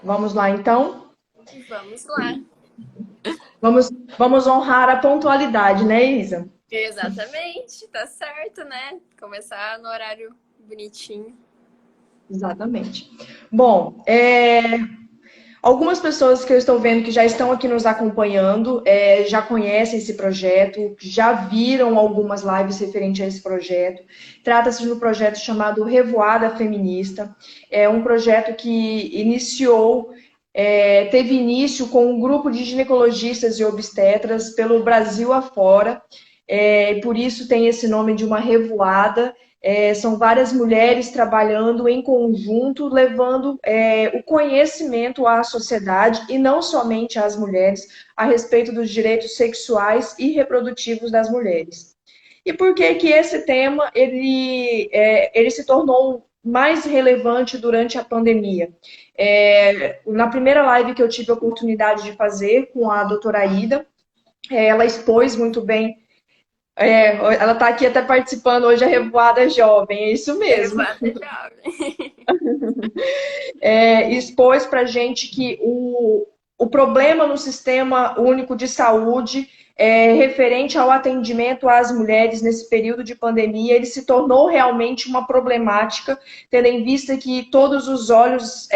Vamos lá, então? Vamos lá. Vamos, vamos honrar a pontualidade, né, Isa? Exatamente, tá certo, né? Começar no horário bonitinho. Exatamente. Bom, algumas pessoas que eu estou vendo que já estão aqui nos acompanhando, já conhecem esse projeto, já viram algumas lives referentes a esse projeto. Trata-se de um projeto chamado Revoada Feminista. É um projeto que teve início com um grupo de ginecologistas e obstetras pelo Brasil afora. Por isso tem esse nome de uma revoada. São várias mulheres trabalhando em conjunto, levando o conhecimento à sociedade e não somente às mulheres a respeito dos direitos sexuais e reprodutivos das mulheres. E por que que esse tema ele se tornou mais relevante durante a pandemia? Na primeira live que eu tive a oportunidade de fazer com a doutora Ida, ela expôs muito bem. Ela está aqui até participando hoje, a Revoada Jovem, é isso mesmo. Levada jovem. Expôs para a gente que o problema no Sistema Único de Saúde referente ao atendimento às mulheres nesse período de pandemia, ele se tornou realmente uma problemática, tendo em vista que todos os olhos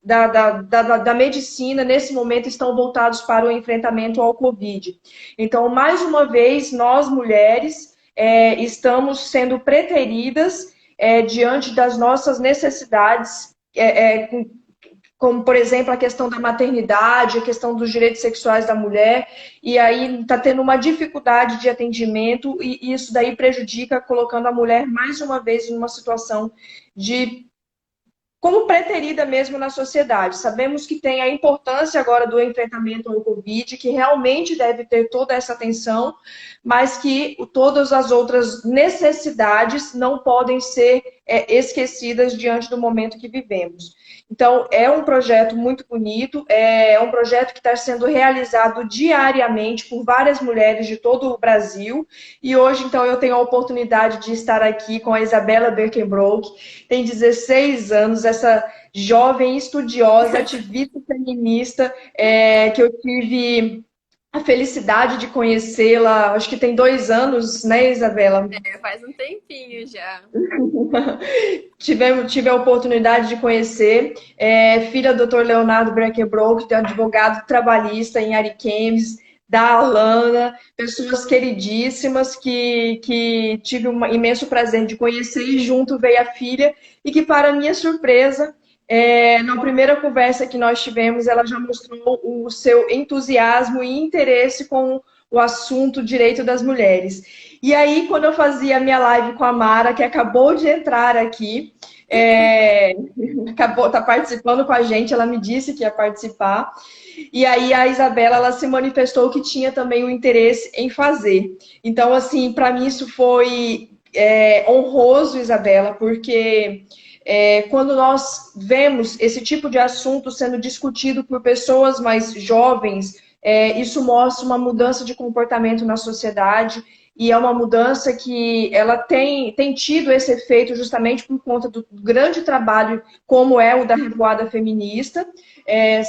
da medicina, nesse momento, estão voltados para o enfrentamento ao Covid. Então, mais uma vez, nós mulheres estamos sendo preteridas diante das nossas necessidades, como, por exemplo, a questão da maternidade, a questão dos direitos sexuais da mulher, e aí está tendo uma dificuldade de atendimento, e isso daí prejudica, colocando a mulher mais uma vez em uma situação de como preterida mesmo na sociedade. Sabemos que tem a importância agora do enfrentamento ao Covid, que realmente deve ter toda essa atenção, mas que todas as outras necessidades não podem ser esquecidas diante do momento que vivemos. Então, é um projeto muito bonito, é um projeto que está sendo realizado diariamente por várias mulheres de todo o Brasil, e hoje, então, eu tenho a oportunidade de estar aqui com a Isabela Birkenbrock, tem 16 anos, essa jovem estudiosa, ativista feminista, que eu tive a felicidade de conhecê-la, acho que tem 2 anos, né, Isabela? Faz um tempinho já. Tive a oportunidade de conhecer, filha do Dr. Leonardo Breckenbrock, que é advogado trabalhista em Ariquemes, da Alana, pessoas queridíssimas que tive um imenso prazer de conhecer, e junto veio a filha, e que, para minha surpresa, na primeira conversa que nós tivemos, ela já mostrou o seu entusiasmo e interesse com o assunto direito das mulheres. E aí, quando eu fazia a minha live com a Mara, que acabou de entrar aqui, tá participando com a gente, ela me disse que ia participar. E aí a Isabela, ela se manifestou que tinha também o interesse em fazer. Então, assim, para mim isso foi honroso, Isabela, porque quando nós vemos esse tipo de assunto sendo discutido por pessoas mais jovens, isso mostra uma mudança de comportamento na sociedade, e é uma mudança que ela tem tido esse efeito justamente por conta do grande trabalho como é o da Revoada Feminista.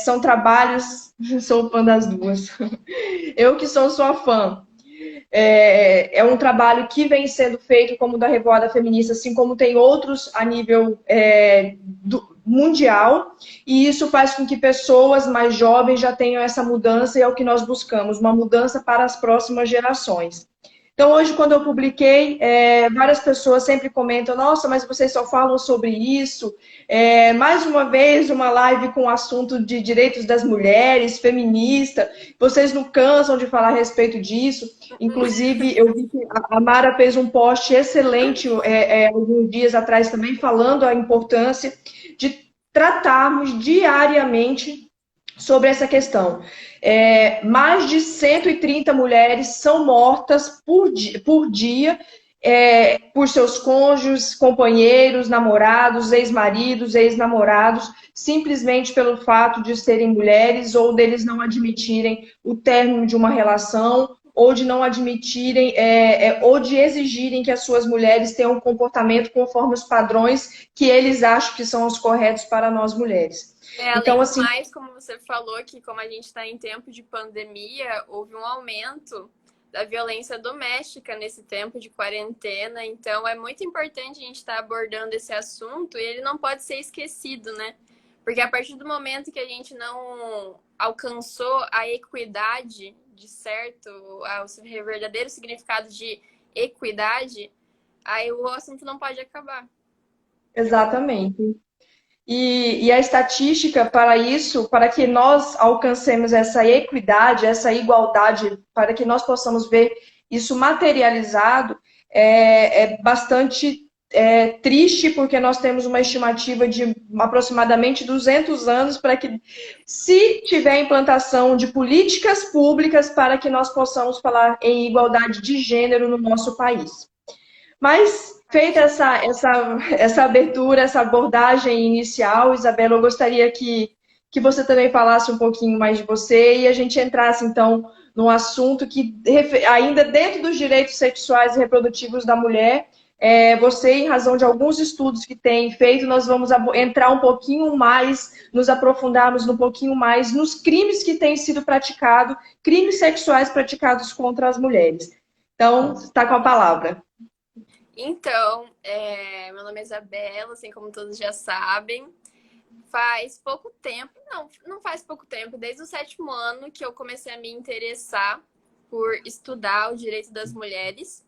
São trabalhos, sou fã das duas, eu que sou sua fã. É um trabalho que vem sendo feito como o da Revoada Feminista, assim como tem outros a nível mundial, e isso faz com que pessoas mais jovens já tenham essa mudança, e é o que nós buscamos, uma mudança para as próximas gerações. Então, hoje, quando eu publiquei, várias pessoas sempre comentam: nossa, mas vocês só falam sobre isso. Mais uma vez, uma live com o assunto de direitos das mulheres, feminista. Vocês não cansam de falar a respeito disso. Inclusive, eu vi que a Mara fez um post excelente alguns dias atrás também, falando a importância de tratarmos diariamente sobre essa questão. Mais de 130 mulheres são mortas por dia por seus cônjuges, companheiros, namorados, ex-maridos, ex-namorados, simplesmente pelo fato de serem mulheres ou deles não admitirem o término de uma relação, ou de não admitirem, ou de exigirem que as suas mulheres tenham um comportamento conforme os padrões que eles acham que são os corretos para nós mulheres. Então, Além do assim, mais, como você falou, que como a gente está em tempo de pandemia, houve um aumento da violência doméstica nesse tempo de quarentena. Então, é muito importante a gente estar abordando esse assunto e ele não pode ser esquecido, né? Porque a partir do momento que a gente não alcançou a equidade, de certo, o verdadeiro significado de equidade, aí o assunto não pode acabar. exatamente. E a estatística para isso, para que nós alcancemos essa equidade, essa igualdade, para que nós possamos ver isso materializado, é bastante triste, porque nós temos uma estimativa de aproximadamente 200 anos para que, se tiver implantação de políticas públicas, para que nós possamos falar em igualdade de gênero no nosso país. Mas, feita essa abertura, essa abordagem inicial, Isabela, eu gostaria que você também falasse um pouquinho mais de você e a gente entrasse, então, num assunto que, ainda dentro dos direitos sexuais e reprodutivos da mulher, você, em razão de alguns estudos que tem feito, nós vamos entrar um pouquinho mais, nos aprofundarmos um pouquinho mais nos crimes que têm sido praticados, crimes sexuais praticados contra as mulheres. Então, está com a palavra. Então, meu nome é Isabela, assim como todos já sabem. Faz pouco tempo, não faz pouco tempo, desde o 7º ano que eu comecei a me interessar por estudar o direito das mulheres.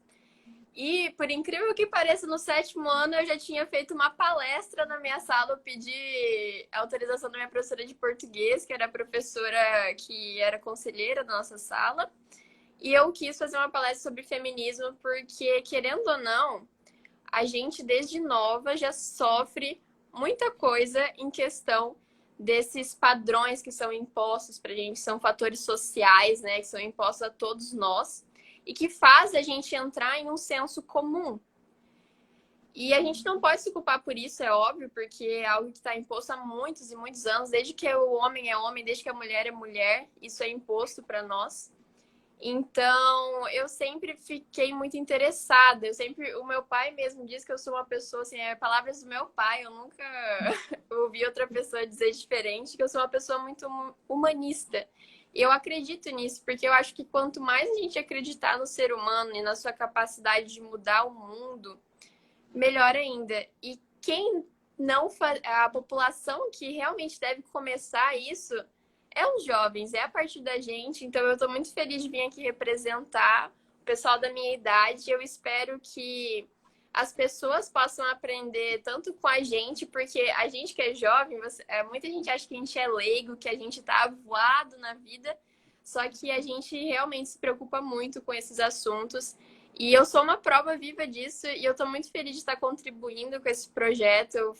E, por incrível que pareça, no 7º ano eu já tinha feito uma palestra na minha sala. Eu pedi autorização da minha professora de português, que era a professora que era conselheira da nossa sala. E eu quis fazer uma palestra sobre feminismo porque, querendo ou não, a gente desde nova já sofre muita coisa em questão desses padrões que são impostos pra gente, são fatores sociais, né, que são impostos a todos nós e que faz a gente entrar em um senso comum. E a gente não pode se culpar por isso, é óbvio, porque é algo que está imposto há muitos e muitos anos, desde que o homem é homem, desde que a mulher é mulher, isso é imposto para nós. Então, eu sempre fiquei muito interessada. O meu pai mesmo diz que eu sou uma pessoa, assim, palavras do meu pai, eu nunca ouvi outra pessoa dizer diferente, que eu sou uma pessoa muito humanista. E eu acredito nisso, porque eu acho que quanto mais a gente acreditar no ser humano e na sua capacidade de mudar o mundo, melhor ainda. E quem não faz, a população que realmente deve começar isso é os jovens, é a partir da gente. Então eu estou muito feliz de vir aqui representar o pessoal da minha idade. Eu espero que as pessoas possam aprender tanto com a gente, porque a gente que é jovem, muita gente acha que a gente é leigo, que a gente está voado na vida, só que a gente realmente se preocupa muito com esses assuntos. E eu sou uma prova viva disso e eu estou muito feliz de estar contribuindo com esse projeto.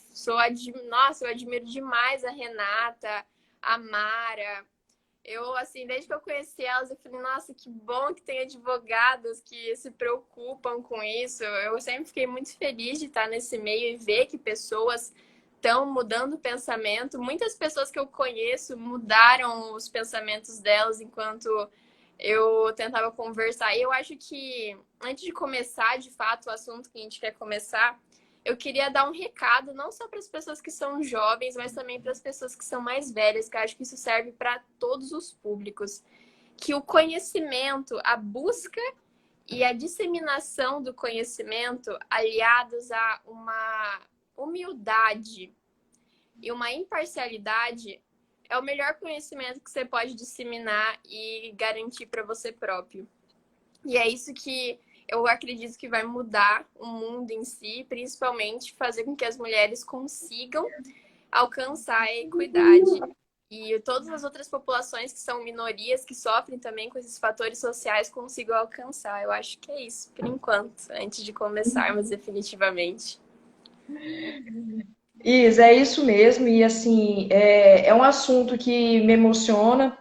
Nossa, eu admiro demais a Renata, a Mara. Eu, assim, desde que eu conheci elas, eu falei, nossa, que bom que tem advogadas que se preocupam com isso. Eu sempre fiquei muito feliz de estar nesse meio e ver que pessoas estão mudando o pensamento. Muitas pessoas que eu conheço mudaram os pensamentos delas enquanto eu tentava conversar. E eu acho que, antes de começar, de fato, o assunto que a gente quer começar, eu queria dar um recado, não só para as pessoas que são jovens, mas também para as pessoas que são mais velhas, que eu acho que isso serve para todos os públicos. Que o conhecimento, a busca e a disseminação do conhecimento, aliados a uma humildade e uma imparcialidade, é o melhor conhecimento que você pode disseminar e garantir para você próprio. E é isso que eu acredito que vai mudar o mundo em si, principalmente fazer com que as mulheres consigam alcançar a equidade e todas as outras populações que são minorias, que sofrem também com esses fatores sociais, consigam alcançar. Eu acho que é isso, por enquanto, antes de começarmos definitivamente. Isa, é isso mesmo, e assim, é um assunto que me emociona,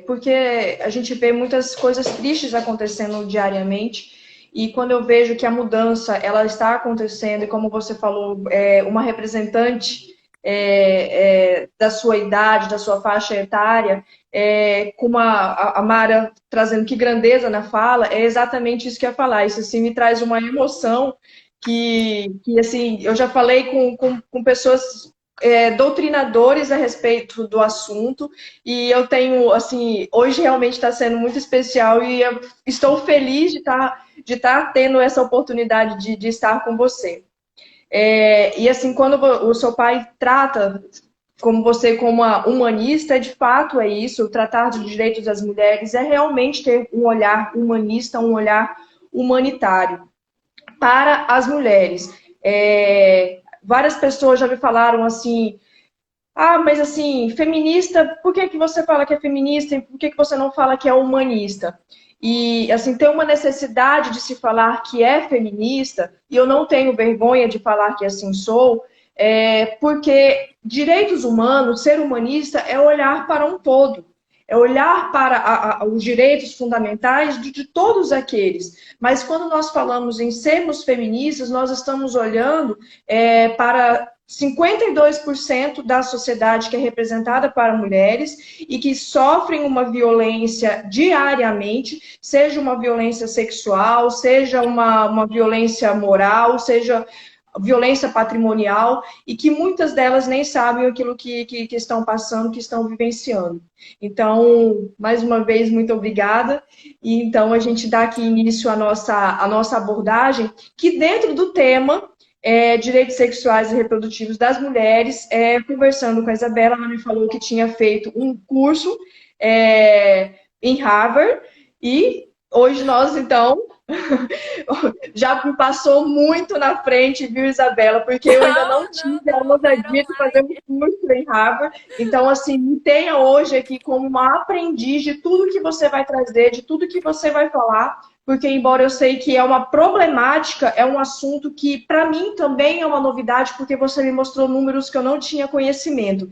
porque a gente vê muitas coisas tristes acontecendo diariamente, e quando eu vejo que a mudança, ela está acontecendo, e como você falou, uma representante da sua idade, da sua faixa etária, como a Mara trazendo que grandeza na fala, é exatamente isso que eu ia falar, isso assim me traz uma emoção que assim, eu já falei com pessoas doutrinadores a respeito do assunto, e eu tenho, assim, hoje realmente está sendo muito especial e eu estou feliz de estar tendo essa oportunidade de estar com você. E assim, quando o seu pai trata como você como uma humanista, de fato é isso, tratar dos direitos das mulheres é realmente ter um olhar humanista, um olhar humanitário para as mulheres. Várias pessoas já me falaram assim, mas assim, feminista, por que que você fala que é feminista e por que que você não fala que é humanista? E assim, tem uma necessidade de se falar que é feminista, e eu não tenho vergonha de falar que assim sou, porque direitos humanos, ser humanista é olhar para um todo. É olhar para os direitos fundamentais de todos aqueles. Mas quando nós falamos em sermos feministas, nós estamos olhando para 52% da sociedade que é representada para mulheres e que sofrem uma violência diariamente, seja uma violência sexual, seja uma violência moral, seja violência patrimonial, e que muitas delas nem sabem aquilo que estão passando, que estão vivenciando. Então, mais uma vez, muito obrigada. E então a gente dá aqui início à nossa abordagem, que dentro do tema direitos sexuais e reprodutivos das mulheres, conversando com a Isabela, ela me falou que tinha feito um curso em Harvard, e hoje nós, então, já me passou muito na frente, viu, Isabela? Porque eu ainda não tive a ousadia de fazer um curso em Harvard. Então, assim, me tenha hoje aqui como uma aprendiz de tudo que você vai trazer, de tudo que você vai falar, porque embora eu sei que é uma problemática, é um assunto que para mim também é uma novidade, porque você me mostrou números que eu não tinha conhecimento.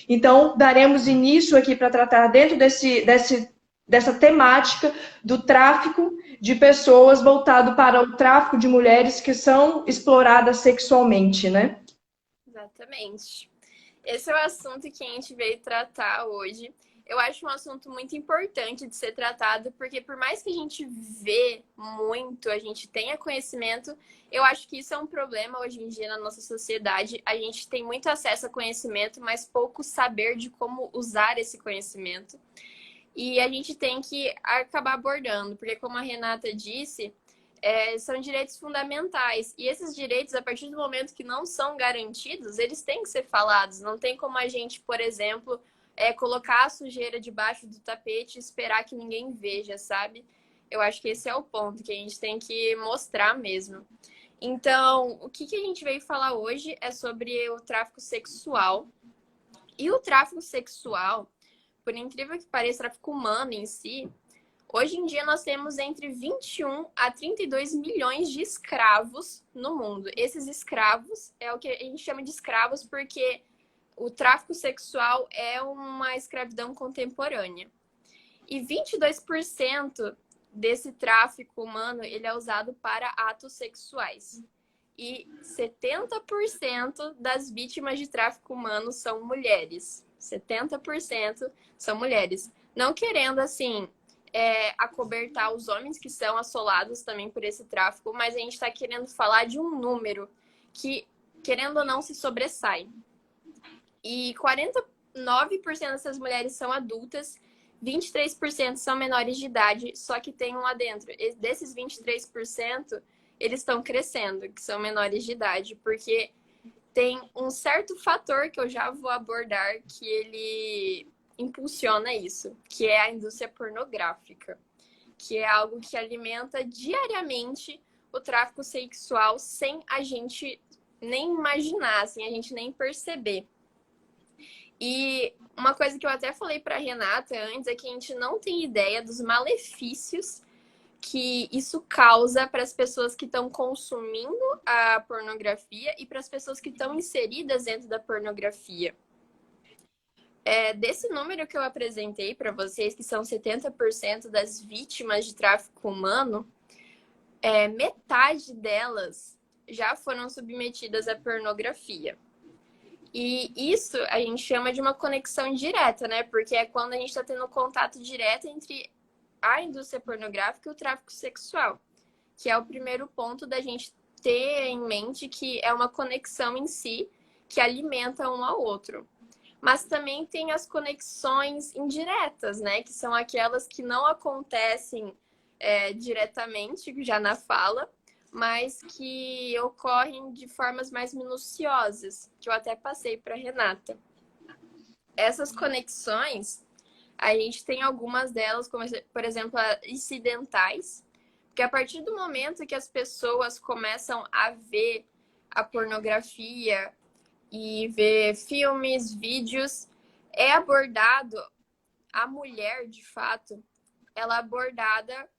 Então, daremos início aqui para tratar dentro dessa temática do tráfico de pessoas voltado para o tráfico de mulheres que são exploradas sexualmente, né? Exatamente. Esse é o assunto que a gente veio tratar hoje. Eu acho um assunto muito importante de ser tratado, porque por mais que a gente vê muito, a gente tenha conhecimento, eu acho que isso é um problema hoje em dia na nossa sociedade. A gente tem muito acesso a conhecimento, mas pouco saber de como usar esse conhecimento. E a gente tem que acabar abordando, porque como a Renata disse, são direitos fundamentais. E esses direitos, a partir do momento que não são garantidos, eles têm que ser falados. Não tem como a gente, por exemplo, colocar a sujeira debaixo do tapete e esperar que ninguém veja, sabe? Eu acho que esse é o ponto que a gente tem que mostrar mesmo. Então, o que a gente veio falar hoje é sobre o tráfico sexual. E o tráfico sexual, por incrível que pareça, tráfico humano em si, hoje em dia nós temos entre 21 a 32 milhões de escravos no mundo. Esses escravos é o que a gente chama de escravos porque o tráfico sexual é uma escravidão contemporânea. E 22% desse tráfico humano ele é usado para atos sexuais. E 70% das vítimas de tráfico humano são mulheres. 70% são mulheres. Não querendo, assim, acobertar os homens que são assolados também por esse tráfico, mas a gente está querendo falar de um número que, querendo ou não, se sobressai. E 49% dessas mulheres são adultas, 23% são menores de idade, só que tem um lá dentro. Desses 23%, eles estão crescendo, que são menores de idade, porque tem um certo fator que eu já vou abordar que ele impulsiona isso, que é a indústria pornográfica, que é algo que alimenta diariamente o tráfico sexual sem a gente nem imaginar, sem a gente nem perceber. E uma coisa que eu até falei para a Renata antes é que a gente não tem ideia dos malefícios que isso causa para as pessoas que estão consumindo a pornografia e para as pessoas que estão inseridas dentro da pornografia. Desse número que eu apresentei para vocês, que são 70% das vítimas de tráfico humano, metade delas já foram submetidas à pornografia. E isso a gente chama de uma conexão direta, né? Porque é quando a gente está tendo contato direto entre a indústria pornográfica e o tráfico sexual, que é o primeiro ponto da gente ter em mente que é uma conexão em si, que alimentam um ao outro. Mas também tem as conexões indiretas, né? Que são aquelas que não acontecem diretamente, já na fala, mas que ocorrem de formas mais minuciosas, que eu até passei para Renata. Essas conexões, a gente tem algumas delas, como, por exemplo, as incidentais, porque a partir do momento que as pessoas começam a ver a pornografia e ver filmes, vídeos, é abordado, a mulher, de fato, ela é abordada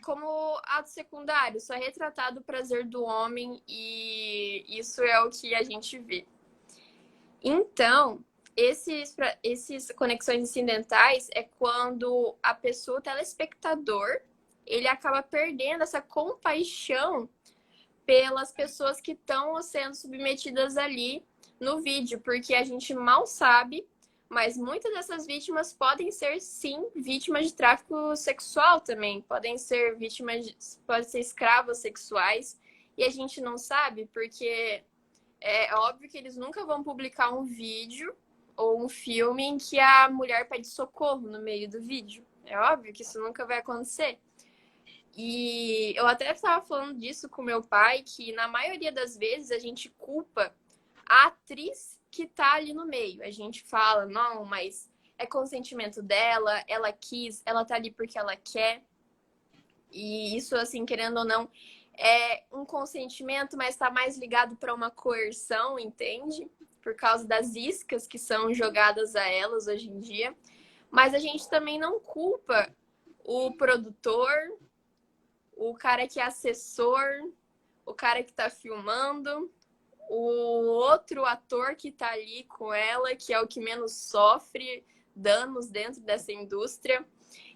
como ato secundário, só é retratado o prazer do homem e isso é o que a gente vê. Então, esses conexões incidentais é quando a pessoa, o telespectador, ele acaba perdendo essa compaixão pelas pessoas que estão sendo submetidas ali no vídeo, porque a gente mal sabe, mas muitas dessas vítimas podem ser, sim, vítimas de tráfico sexual também, podem ser podem ser escravas sexuais, e a gente não sabe, porque é óbvio que eles nunca vão publicar um vídeo ou um filme em que a mulher pede socorro no meio do vídeo. É óbvio que isso nunca vai acontecer. E eu até estava falando disso com meu pai, que na maioria das vezes a gente culpa a atriz que tá ali no meio. A gente fala, não, mas é consentimento dela, ela quis, ela tá ali porque ela quer. E isso, assim, querendo ou não, é um consentimento, mas está mais ligado para uma coerção, entende? Por causa das iscas que são jogadas a elas hoje em dia. Mas a gente também não culpa o produtor, o cara que é assessor, o cara que está filmando, o outro ator que está ali com ela, que é o que menos sofre danos dentro dessa indústria.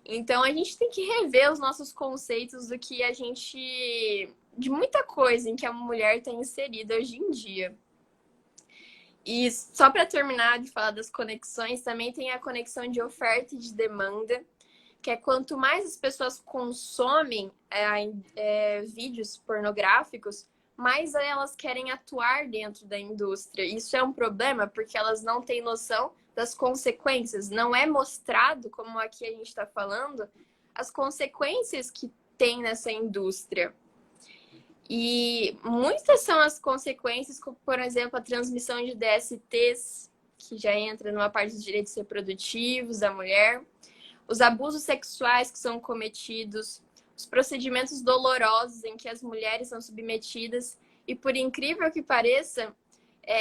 Então, a gente tem que rever os nossos conceitos do que a gente... de muita coisa em que a mulher está inserida hoje em dia. E só para terminar de falar das conexões, também tem a conexão de oferta e de demanda, que é quanto mais as pessoas consomem vídeos pornográficos, mais elas querem atuar dentro da indústria. Isso é um problema porque elas não têm noção das consequências. Não é mostrado, como aqui a gente está falando, as consequências que tem nessa indústria. E muitas são as consequências, como, por exemplo, a transmissão de DSTs, que já entra numa parte dos direitos reprodutivos da mulher, os abusos sexuais que são cometidos, os procedimentos dolorosos em que as mulheres são submetidas. E, por incrível que pareça,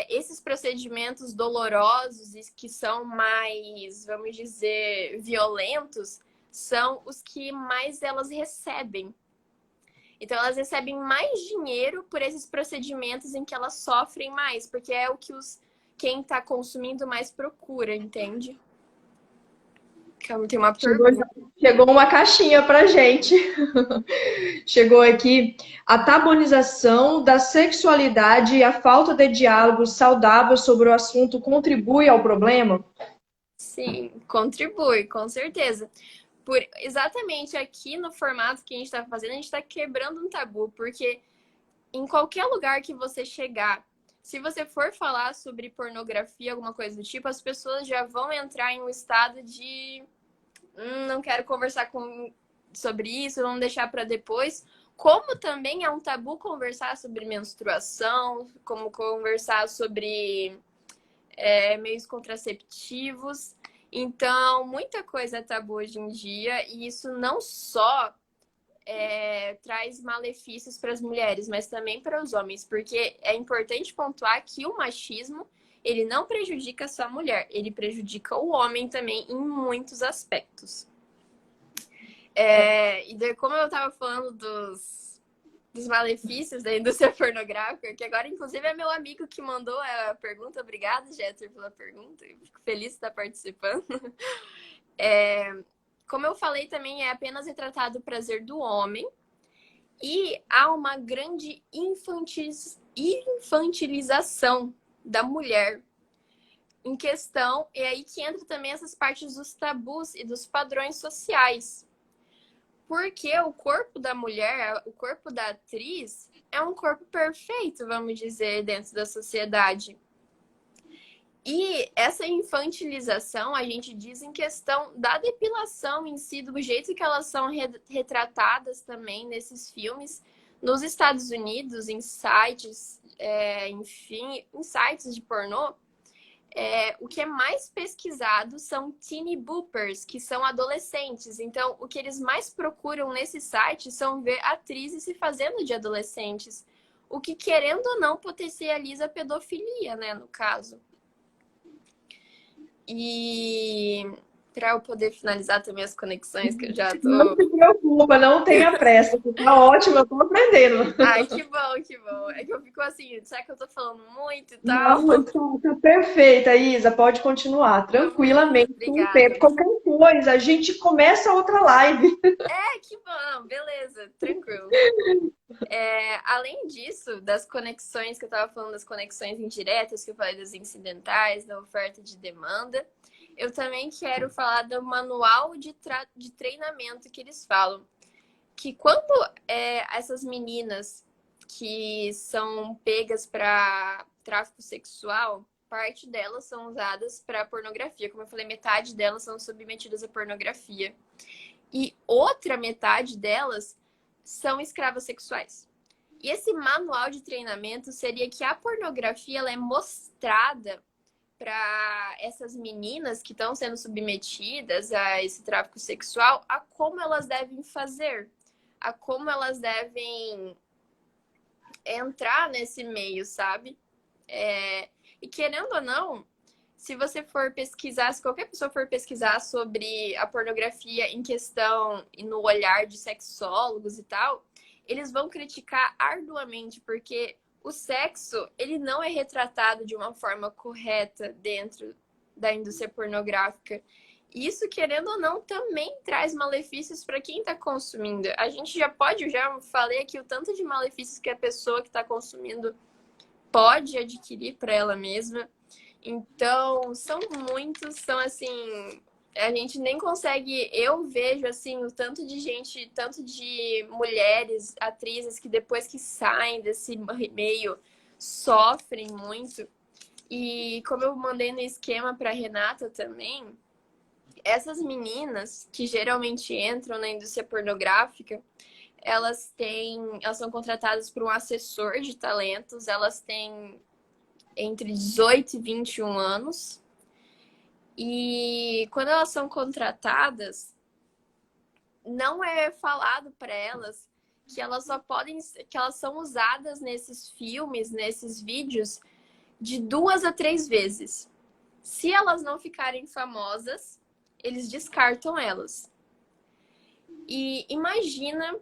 esses procedimentos dolorosos e que são mais, vamos dizer, violentos, são os que mais elas recebem. Então, elas recebem mais dinheiro por esses procedimentos em que elas sofrem mais, porque é o que quem está consumindo mais procura, entende? Tem uma pergunta. Chegou uma caixinha pra gente. Chegou aqui. A tabunização da sexualidade e a falta de diálogo saudável sobre o assunto contribui ao problema? Sim, contribui, com certeza. Exatamente aqui no formato que a gente está fazendo, a gente está quebrando um tabu, porque em qualquer lugar que você chegar, se você for falar sobre pornografia, alguma coisa do tipo, as pessoas já vão entrar em um estado de não quero conversar sobre isso, vamos deixar para depois. Como também é um tabu conversar sobre menstruação, como conversar sobre meios contraceptivos. Então, muita coisa é tabu hoje em dia, e isso não só traz malefícios para as mulheres, mas também para os homens, porque é importante pontuar que o machismo, ele não prejudica só a mulher, ele prejudica o homem também em muitos aspectos. E daí, como eu estava falando dos malefícios da indústria pornográfica, que agora, inclusive, é meu amigo que mandou a pergunta. Obrigada, Jeter, pela pergunta. Eu fico feliz de estar participando. Como eu falei também, é apenas retratado o prazer do homem. E há uma grande infantilização da mulher em questão. E aí que entra também essas partes dos tabus e dos padrões sociais. Porque o corpo da mulher, o corpo da atriz, é um corpo perfeito, vamos dizer, dentro da sociedade. E essa infantilização a gente diz em questão da depilação em si, do jeito que elas são retratadas também nesses filmes. Nos Estados Unidos, em sites, enfim, em sites de pornô, o que é mais pesquisado são teeny boopers, que são adolescentes. Então, o que eles mais procuram nesse site são ver atrizes se fazendo de adolescentes. O que, querendo ou não, potencializa a pedofilia, né, no caso. E para eu poder finalizar também as conexões, que eu já Não tô. se preocupa, não tenha pressa. Tá ótimo, eu tô aprendendo. Ai, que bom, que bom. É que eu fico assim, será que eu tô falando muito e tal? Não, tá perfeita, Isa. Pode continuar Não, beleza, tranquilamente, com o tempo. obrigada. Qualquer coisa, a gente começa outra live. Que bom, beleza, tranquilo. Além disso, das conexões que eu estava falando, das conexões indiretas, que eu falei das incidentais, da oferta de demanda, eu também quero falar do manual de treinamento que eles falam. Que quando essas meninas que são pegas para tráfico sexual, parte delas são usadas para pornografia. Como eu falei, metade delas são submetidas à pornografia. E outra metade delas são escravas sexuais. E esse manual de treinamento seria que a pornografia ela é mostrada para essas meninas que estão sendo submetidas a esse tráfico sexual, a como elas devem fazer, a como elas devem entrar nesse meio, sabe? E querendo ou não, se você for pesquisar, se qualquer pessoa for pesquisar sobre a pornografia em questão e no olhar de sexólogos e tal, eles vão criticar arduamente, porque o sexo, ele não é retratado de uma forma correta dentro da indústria pornográfica. Isso, querendo ou não, também traz malefícios para quem está consumindo. A gente já falei aqui o tanto de malefícios que a pessoa que está consumindo pode adquirir para ela mesma. Então, são muitos, são assim, a gente nem consegue, eu vejo assim, o tanto de gente, tanto de mulheres, atrizes que depois que saem desse meio sofrem muito. E como eu mandei no esquema para Renata também, essas meninas que geralmente entram na indústria pornográfica, elas são contratadas por um assessor de talentos, elas têm entre 18 e 21 anos. E quando elas são contratadas, não é falado para elas que elas só podem, que elas são usadas nesses filmes, nesses vídeos, de 2 a 3 vezes. Se elas não ficarem famosas, eles descartam elas. E imagina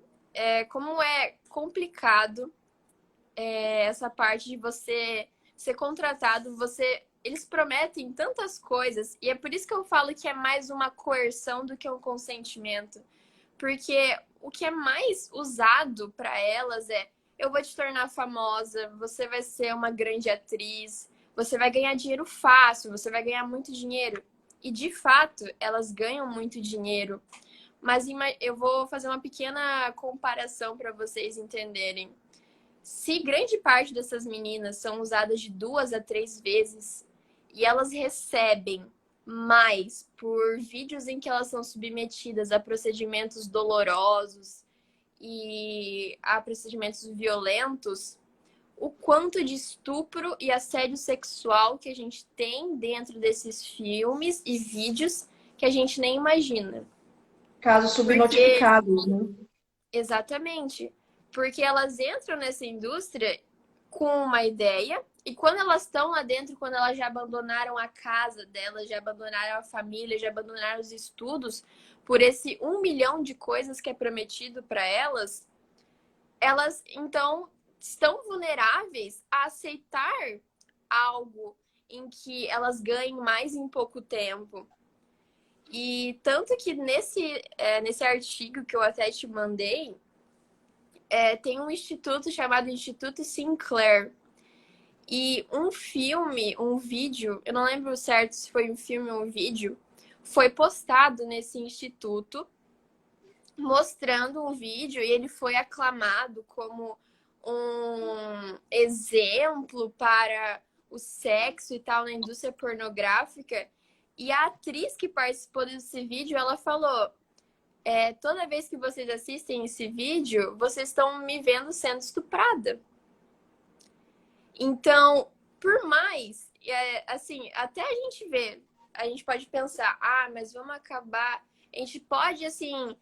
como é complicado essa parte de você ser contratado, eles prometem tantas coisas, e é por isso que eu falo que é mais uma coerção do que um consentimento. Porque o que é mais usado para elas é: eu vou te tornar famosa, você vai ser uma grande atriz, você vai ganhar dinheiro fácil, você vai ganhar muito dinheiro. E de fato, elas ganham muito dinheiro. Mas eu vou fazer uma pequena comparação para vocês entenderem. Se grande parte dessas meninas são usadas de 2 a 3 vezes e elas recebem mais por vídeos em que elas são submetidas a procedimentos dolorosos e a procedimentos violentos, o quanto de estupro e assédio sexual que a gente tem dentro desses filmes e vídeos que a gente nem imagina. Casos Porque subnotificados, né? Exatamente. Porque elas entram nessa indústria com uma ideia, e quando elas estão lá dentro, quando elas já abandonaram a casa delas, já abandonaram a família, já abandonaram os estudos, por esse 1 milhão de coisas que é prometido para elas, elas então estão vulneráveis a aceitar algo em que elas ganhem mais em pouco tempo. E tanto que nesse artigo que eu até te mandei, tem um instituto chamado Instituto Sinclair. E um filme, um vídeo, eu não lembro certo se foi um filme ou um vídeo, foi postado nesse instituto, mostrando um vídeo, e ele foi aclamado como um exemplo para o sexo e tal na indústria pornográfica. E a atriz que participou desse vídeo, ela falou: toda vez que vocês assistem esse vídeo, vocês estão me vendo sendo estuprada. Então, por mais, assim, até a gente ver, a gente pode pensar, mas vamos acabar. A gente pode, assim,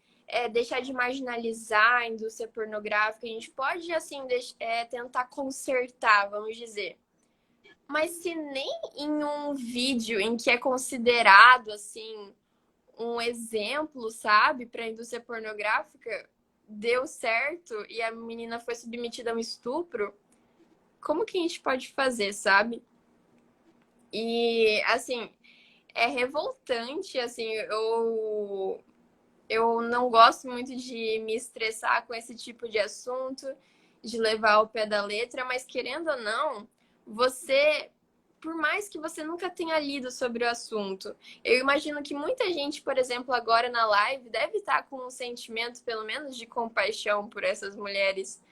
deixar de marginalizar a indústria pornográfica, a gente pode, assim, tentar consertar, vamos dizer. Mas se nem em um vídeo em que é considerado, assim, um exemplo, sabe, para a indústria pornográfica, deu certo e a menina foi submetida a um estupro, como que a gente pode fazer, sabe? E, assim, é revoltante, assim, eu não gosto muito de me estressar com esse tipo de assunto, de levar ao pé da letra, mas querendo ou não, você, por mais que você nunca tenha lido sobre o assunto, eu imagino que muita gente, por exemplo, agora na live, deve estar com um sentimento, pelo menos, de compaixão por essas mulheres,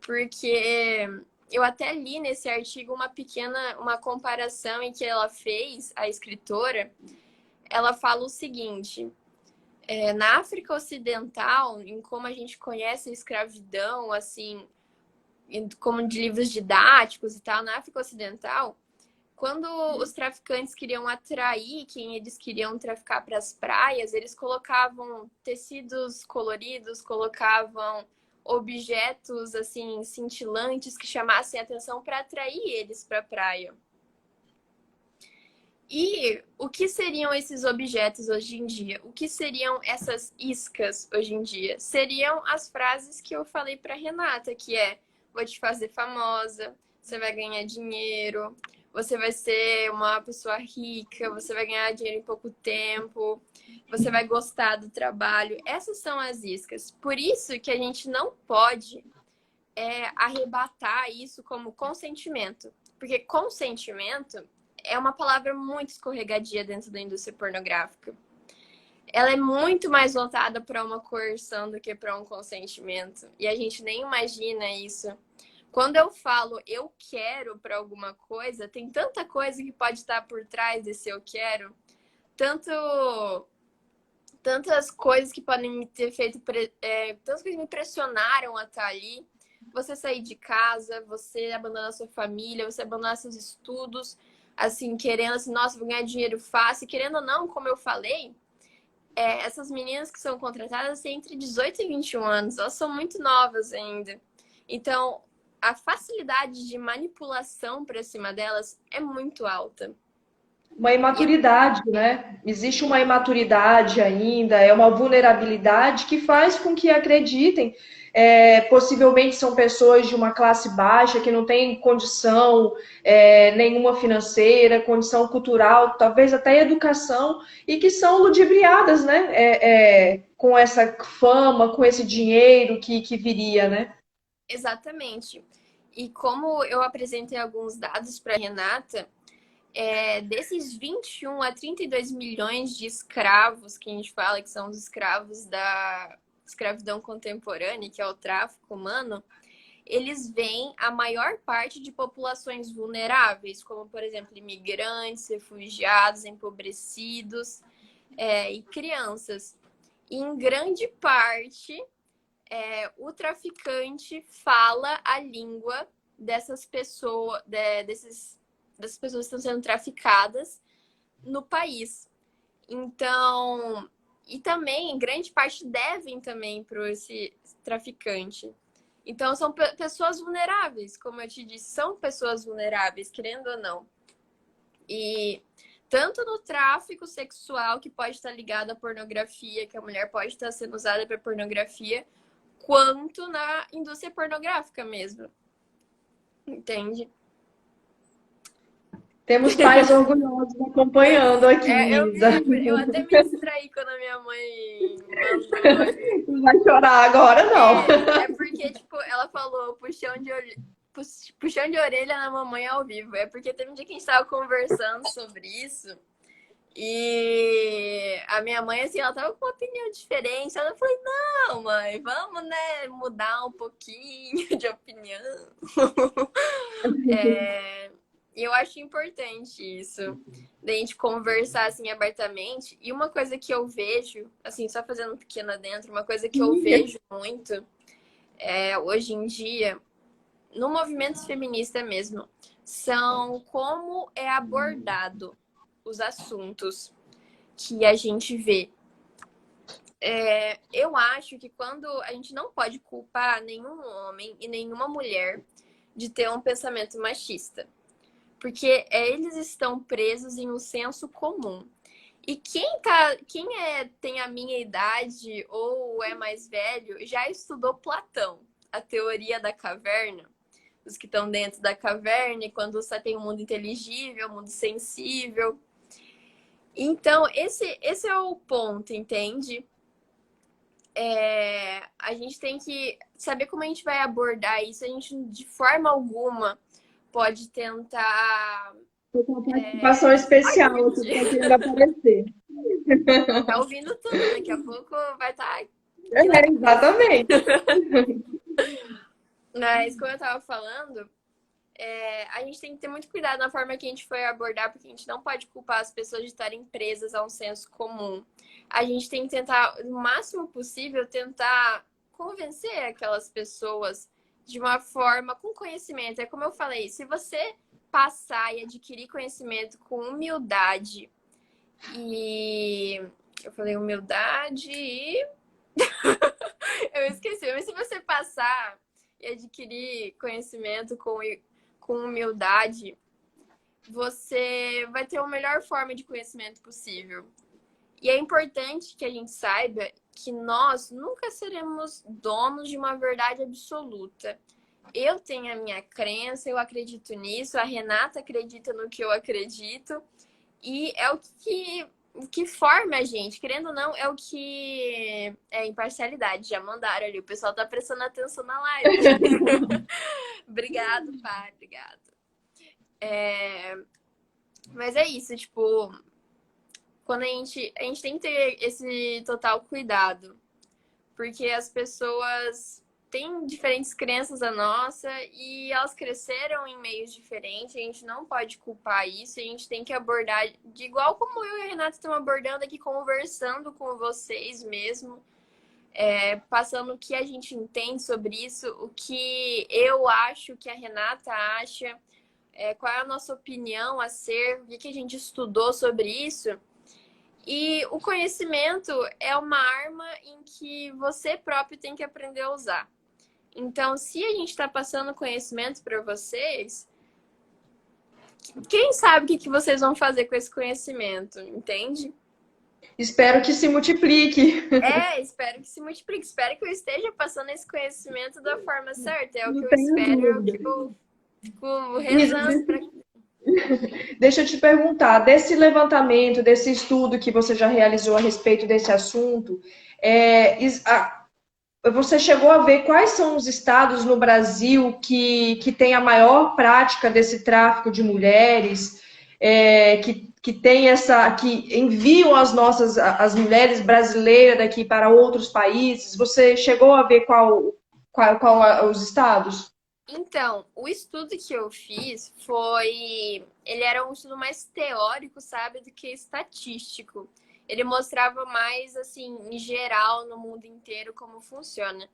porque eu até li nesse artigo uma comparação em que ela fez, a escritora, ela fala o seguinte: na África Ocidental, em como a gente conhece a escravidão, assim, como de livros didáticos e tal, na África Ocidental, quando os traficantes queriam atrair quem eles queriam traficar para as praias, eles colocavam tecidos coloridos, colocavam objetos assim cintilantes que chamassem a atenção para atrair eles para a praia. E o que seriam esses objetos hoje em dia? O que seriam essas iscas hoje em dia? Seriam as frases que eu falei para Renata, que é: vou te fazer famosa, você vai ganhar dinheiro, você vai ser uma pessoa rica, você vai ganhar dinheiro em pouco tempo, você vai gostar do trabalho. Essas são as iscas. Por isso que a gente não pode arrebatar isso como consentimento. Porque consentimento é uma palavra muito escorregadia dentro da indústria pornográfica. Ela é muito mais voltada para uma coerção do que para um consentimento. E a gente nem imagina isso. Quando eu falo eu quero para alguma coisa, tem tanta coisa que pode estar por trás desse eu quero. Tantas coisas que podem me ter feito... tantas coisas me pressionaram a estar ali. Você sair de casa, você abandonar sua família, você abandonar seus estudos, assim, querendo assim, nossa, vou ganhar dinheiro fácil. Querendo ou não, como eu falei, essas meninas que são contratadas têm entre 18 e 21 anos. Elas são muito novas ainda. Então, a facilidade de manipulação para cima delas é muito alta. Uma imaturidade, né? Existe uma imaturidade ainda, é uma vulnerabilidade que faz com que acreditem. Possivelmente são pessoas de uma classe baixa que não tem condição nenhuma financeira, condição cultural, talvez até educação, e que são ludibriadas, né? Com essa fama, com esse dinheiro que viria, né? Exatamente. E como eu apresentei alguns dados para Renata, desses 21 a 32 milhões de escravos que a gente fala que são os escravos da escravidão contemporânea, que é o tráfico humano, eles vêm a maior parte de populações vulneráveis, como, por exemplo, imigrantes, refugiados, empobrecidos e crianças. E, em grande parte, o traficante fala a língua dessas pessoas, das pessoas que estão sendo traficadas no país. Então, e também, em grande parte, devem também para esse traficante. Então, são pessoas vulneráveis, como eu te disse, são pessoas vulneráveis, querendo ou não. E tanto no tráfico sexual, que pode estar ligado à pornografia, que a mulher pode estar sendo usada para pornografia, quanto na indústria pornográfica mesmo. Entende? Temos pais orgulhosos acompanhando aqui, Isa. Eu até me distraí quando a minha mãe mandou. Não vai chorar agora, não. Porque, tipo, ela falou puxão de orelha na mamãe ao vivo. É porque teve um dia que a gente tava conversando sobre isso. E a minha mãe, assim, ela tava com uma opinião diferente. Ela falou: não, mãe, vamos, né, mudar um pouquinho de opinião. eu acho importante isso, da gente conversar assim abertamente. E uma coisa que eu vejo, assim, só fazendo um pequeno adentro, uma coisa que eu vejo muito hoje em dia, no movimento feminista mesmo, são como é abordado os assuntos que a gente vê. Eu acho que quando a gente não pode culpar nenhum homem e nenhuma mulher de ter um pensamento machista, porque eles estão presos em um senso comum. E tem a minha idade ou é mais velho, já estudou Platão, a teoria da caverna, os que estão dentro da caverna, e quando você tem um mundo inteligível, um mundo sensível. Então, esse é o ponto, entende? A gente tem que saber como a gente vai abordar isso. A gente, de forma alguma, pode tentar. Tô com uma participação especial, você tá querendo aparecer. Tá ouvindo tudo, daqui a pouco vai estar. Exatamente. Mas, como eu tava falando, a gente tem que ter muito cuidado na forma que a gente foi abordar, porque a gente não pode culpar as pessoas de estarem presas a um senso comum. A gente tem que tentar, o máximo possível, tentar convencer aquelas pessoas de uma forma com conhecimento. É como eu falei, se você passar e adquirir conhecimento com humildade e... Eu falei humildade e... eu esqueci. Mas se você passar e adquirir conhecimento com humildade, você vai ter a melhor forma de conhecimento possível. E é importante que a gente saiba que nós nunca seremos donos de uma verdade absoluta. Eu tenho a minha crença, eu acredito nisso, a Renata acredita no que eu acredito, e é o que forma a gente, querendo ou não, é o que é imparcialidade. Já mandaram ali, o pessoal tá prestando atenção na live. Obrigado, pai, obrigado. Mas é isso, tipo, quando a gente tem que ter esse total cuidado, porque as pessoas têm diferentes crenças da nossa e elas cresceram em meios diferentes, a gente não pode culpar isso, a gente tem que abordar de igual como eu e a Renata estamos abordando aqui, conversando com vocês mesmo, passando o que a gente entende sobre isso, o que eu acho, o que a Renata acha, qual é a nossa opinião a ser, o que a gente estudou sobre isso. E o conhecimento é uma arma em que você próprio tem que aprender a usar. Então, se a gente está passando conhecimento para vocês, quem sabe o que vocês vão fazer com esse conhecimento, entende? Espero que se multiplique. Espero que se multiplique. Espero que eu esteja passando esse conhecimento da forma certa. É o Não que eu tenho espero, é o dúvida. que eu fico rezando para. Deixa eu te perguntar, desse levantamento, desse estudo que você já realizou a respeito desse assunto, você chegou a ver quais são os estados no Brasil que têm a maior prática desse tráfico de mulheres, que tem que enviam as mulheres brasileiras daqui para outros países? Você chegou a ver qual os estados? Então, o estudo que eu fiz ele era um estudo mais teórico, sabe, do que estatístico. Ele mostrava mais, assim, em geral, no mundo inteiro, como funciona.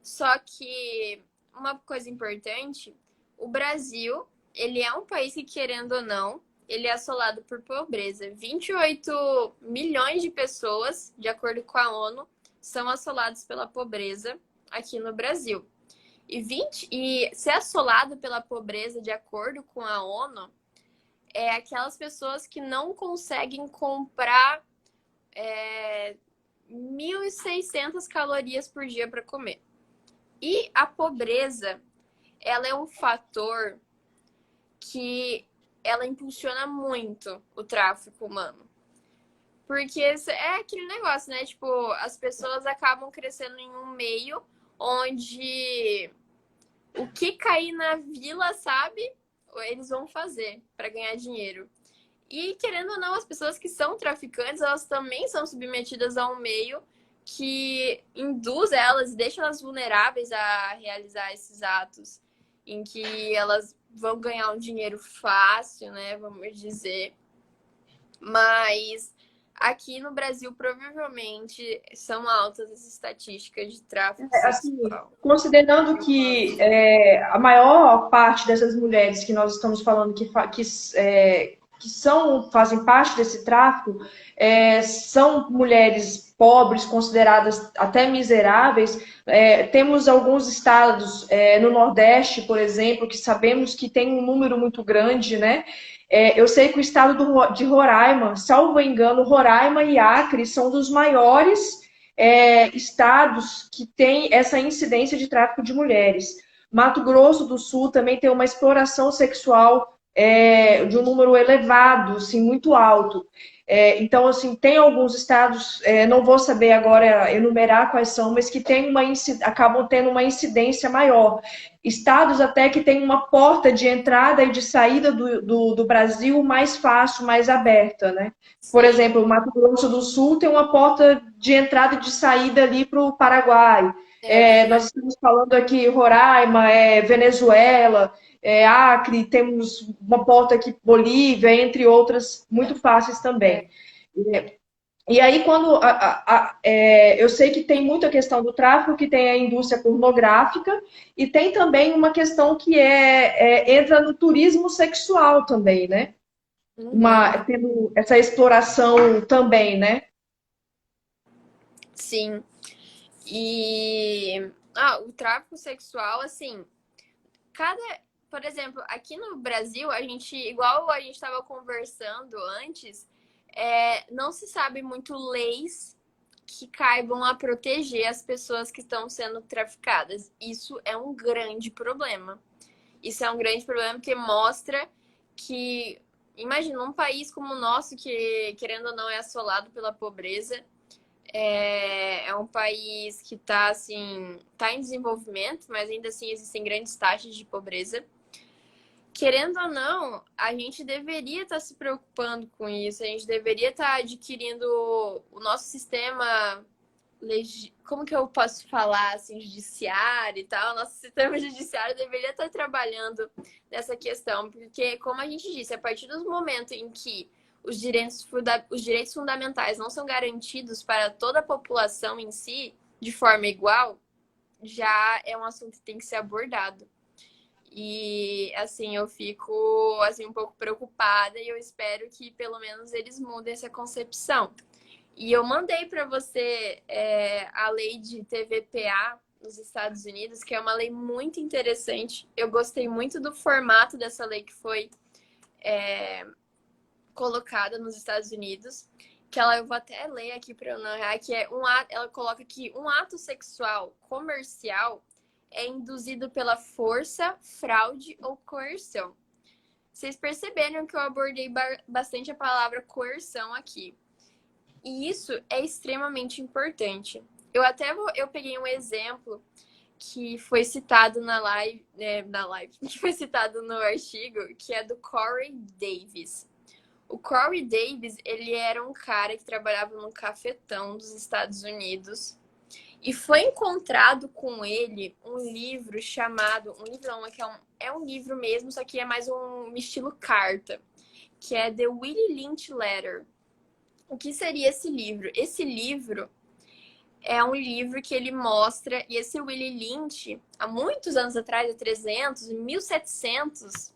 Só que, uma coisa importante, o Brasil, ele é um país que, querendo ou não, ele é assolado por pobreza. 28 milhões de pessoas, de acordo com a ONU, são assolados pela pobreza aqui no Brasil. E ser assolado pela pobreza, de acordo com a ONU, é aquelas pessoas que não conseguem comprar 1.600 calorias por dia para comer. E a pobreza, ela é um fator que ela impulsiona muito o tráfico humano. Porque é aquele negócio, né? Tipo, as pessoas acabam crescendo em um meio onde o que cair na vila, sabe? Eles vão fazer para ganhar dinheiro. E, querendo ou não, as pessoas que são traficantes, elas também são submetidas a um meio que induz elas, deixa elas vulneráveis a realizar esses atos, em que elas vão ganhar um dinheiro fácil, né? Vamos dizer. Mas aqui no Brasil, provavelmente, são altas as estatísticas de tráfico Assim, sexual. considerando Eu que posso. a maior parte dessas mulheres que nós estamos falando que fazem parte desse tráfico são mulheres pobres, consideradas até miseráveis, temos alguns estados no Nordeste, por exemplo, que sabemos que tem um número muito grande, né? Eu sei que o estado de Roraima, salvo engano, Roraima e Acre são dos maiores estados que têm essa incidência de tráfico de mulheres. Mato Grosso do Sul também tem uma exploração sexual de um número elevado, assim, muito alto. Então, assim, tem alguns estados, não vou saber agora enumerar quais são, mas que acabam tendo uma incidência maior. Estados até que têm uma porta de entrada e de saída do Brasil mais fácil, mais aberta, né? Por Sim, exemplo, o Mato Grosso do Sul tem uma porta de entrada e de saída ali para o Paraguai. é verdade. Nós estamos falando aqui Roraima, Venezuela, Acre, temos uma porta aqui Bolívia, entre outras, muito fáceis É. também. E aí, quando eu sei que tem muita questão do tráfico, que tem a indústria pornográfica, e tem também uma questão que entra no turismo sexual também, né? Uhum. Tendo essa exploração também, né? Sim. E o tráfico sexual, assim, cada. Por exemplo, aqui no Brasil, a gente, igual a gente estava conversando antes, não se sabe muito leis que caibam a proteger as pessoas que estão sendo traficadas. Isso é um grande problema. Isso é um grande problema porque mostra que, imagina, um país como o nosso, que querendo ou não é assolado pela pobreza, é um país que está assim, tá em desenvolvimento, mas ainda assim existem grandes taxas de pobreza. Querendo ou não, a gente deveria estar se preocupando com isso, a gente deveria estar adquirindo o nosso sistema, como que eu posso falar, assim, judiciário e tal, nosso sistema judiciário deveria estar trabalhando nessa questão, porque, como a gente disse, a partir do momento em que os direitos fundamentais não são garantidos para toda a população em si, de forma igual, já é um assunto que tem que ser abordado. E, assim, eu fico, assim, um pouco preocupada e eu espero que, pelo menos, eles mudem essa concepção. E eu mandei para você a lei de TVPA nos Estados Unidos, que é uma lei muito interessante. Eu gostei muito do formato dessa lei que foi colocada nos Estados Unidos. Que eu vou até ler aqui para eu não errar, que ela coloca que um ato sexual comercial é induzido pela força, fraude ou coerção. Vocês perceberam que eu abordei bastante a palavra coerção aqui. E isso é extremamente importante. Eu peguei um exemplo que foi citado que foi citado no artigo, que é do Corey Davis. O Corey Davis, ele era um cara que trabalhava num cafetão dos Estados Unidos e foi encontrado com ele um livro chamado, um livro não, é um livro mesmo, só que é mais um estilo carta, que é The Willie Lynch Letter. O que seria esse livro? Esse livro é um livro que ele mostra, e esse Willie Lynch, há muitos anos atrás, há 300, 1700,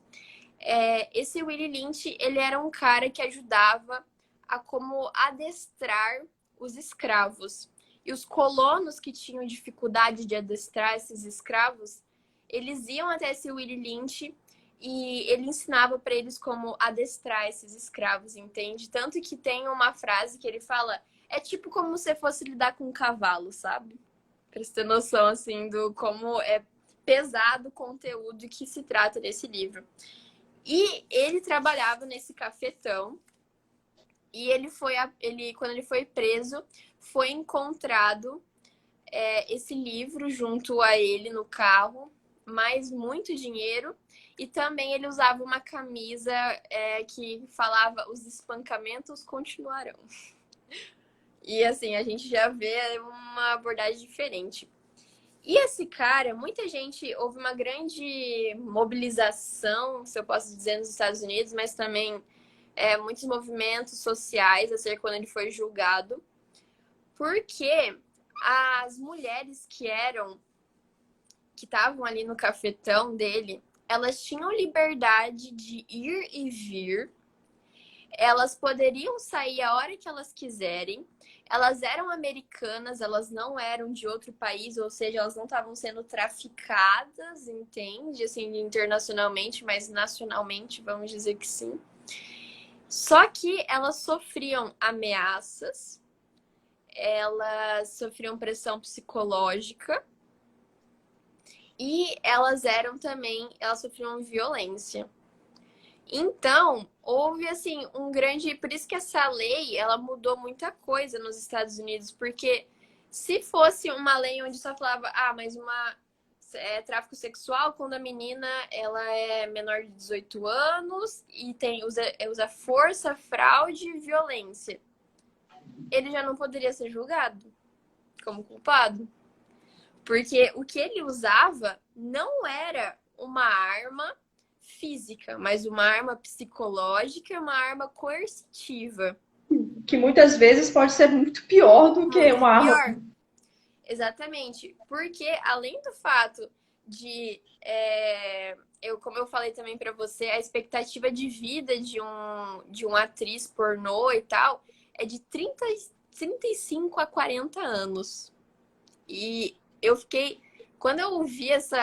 esse Willie Lynch, ele era um cara que ajudava a como adestrar os escravos. E os colonos que tinham dificuldade de adestrar esses escravos, eles iam até esse Willie Lynch e ele ensinava para eles como adestrar esses escravos, entende? Tanto que tem uma frase que ele fala, é tipo como se fosse lidar com um cavalo, sabe? Pra você ter noção, assim, do como é pesado o conteúdo que se trata desse livro. E ele trabalhava nesse cafetão e quando ele foi preso, foi encontrado esse livro junto a ele no carro, mais muito dinheiro. E também ele usava uma camisa que falava os espancamentos continuarão. E assim, a gente já vê uma abordagem diferente. E esse cara, muita gente, houve uma grande mobilização, se eu posso dizer, nos Estados Unidos, mas também muitos movimentos sociais a ser quando ele foi julgado, porque as mulheres que estavam ali no cafetão dele, elas tinham liberdade de ir e vir, elas poderiam sair a hora que elas quiserem, elas eram americanas, elas não eram de outro país, ou seja, elas não estavam sendo traficadas, entende? Assim, internacionalmente, mas nacionalmente, vamos dizer que sim. Só que elas sofriam ameaças, elas sofriam pressão psicológica e elas sofriam violência. Então, houve assim um grande, por isso que essa lei, ela mudou muita coisa nos Estados Unidos, porque se fosse uma lei onde só falava, mas tráfico sexual quando a menina ela é menor de 18 anos e usa força, fraude e violência, ele já não poderia ser julgado como culpado. Porque o que ele usava não era uma arma física, mas uma arma psicológica, uma arma coercitiva. Que muitas vezes pode ser muito pior do que Muito uma arma. pior. Exatamente. Porque além do fato de, como eu falei também para você, a expectativa de vida de uma atriz pornô e tal é de 35 a 40 anos. E quando eu ouvi essa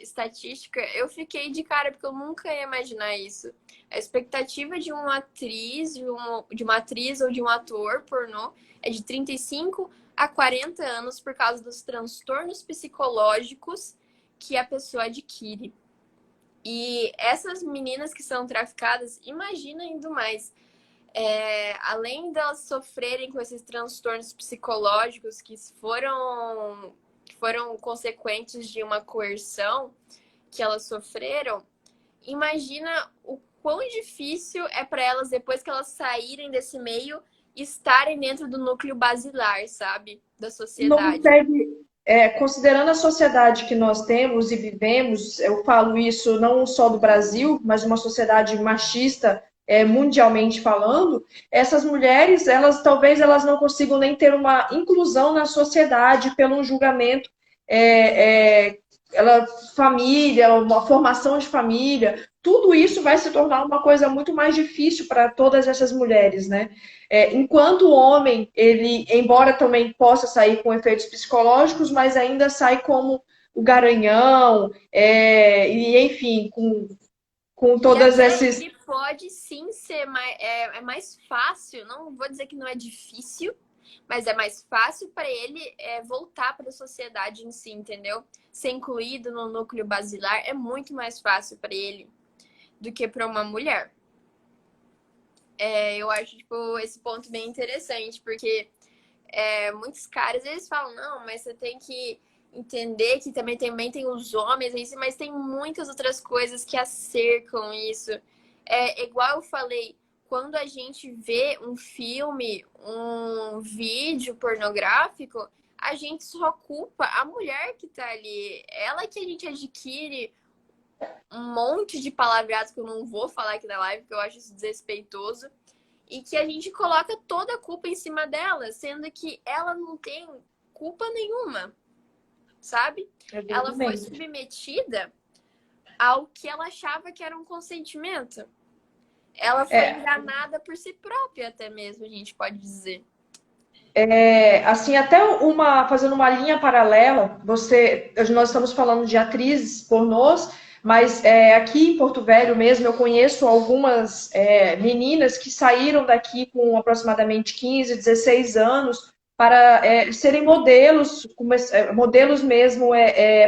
estatística, eu fiquei de cara, porque eu nunca ia imaginar isso. A expectativa de uma atriz, de uma atriz ou de um ator pornô é de 35 a 40 anos por causa dos transtornos psicológicos que a pessoa adquire. E essas meninas que são traficadas, imagina ainda mais. Além delas sofrerem com esses transtornos psicológicos que foram consequentes de uma coerção que elas sofreram, imagina o quão difícil é para elas, depois que elas saírem desse meio, estarem dentro do núcleo basilar, sabe? Da Não sociedade. deve, considerando a sociedade que nós temos e vivemos, eu falo isso não só do Brasil, mas uma sociedade machista, mundialmente falando, essas mulheres, talvez elas não consigam nem ter uma inclusão na sociedade pelo julgamento, é, é, família, uma formação de família, tudo isso vai se tornar uma coisa muito mais difícil para todas essas mulheres, né? Enquanto o homem, ele, embora também possa sair com efeitos psicológicos, mas ainda sai como o garanhão, e enfim, com E todas até esses. ele pode sim ser mais fácil, não vou dizer que não é difícil, mas é mais fácil para ele voltar para a sociedade em si, entendeu? Ser incluído no núcleo basilar é muito mais fácil para ele do que para uma mulher. Eu acho, tipo, esse ponto bem interessante, porque muitos caras, eles falam, não, mas você tem que entender que também tem os homens, mas tem muitas outras coisas que acercam isso. Igual eu falei, quando a gente vê um filme, um vídeo pornográfico, a gente só culpa a mulher que tá ali. Ela que a gente adquire um monte de palavreados que eu não vou falar aqui na live, porque eu acho isso desrespeitoso. E que a gente coloca toda a culpa em cima dela, sendo que ela não tem culpa nenhuma, sabe? Ela foi submetida ao que ela achava que era um consentimento. Ela foi enganada por si própria, até mesmo, a gente pode dizer. Assim, até fazendo uma linha paralela, nós estamos falando de atrizes pornôs, mas aqui em Porto Velho mesmo eu conheço algumas meninas que saíram daqui com aproximadamente 15, 16 anos para serem modelos, modelos mesmo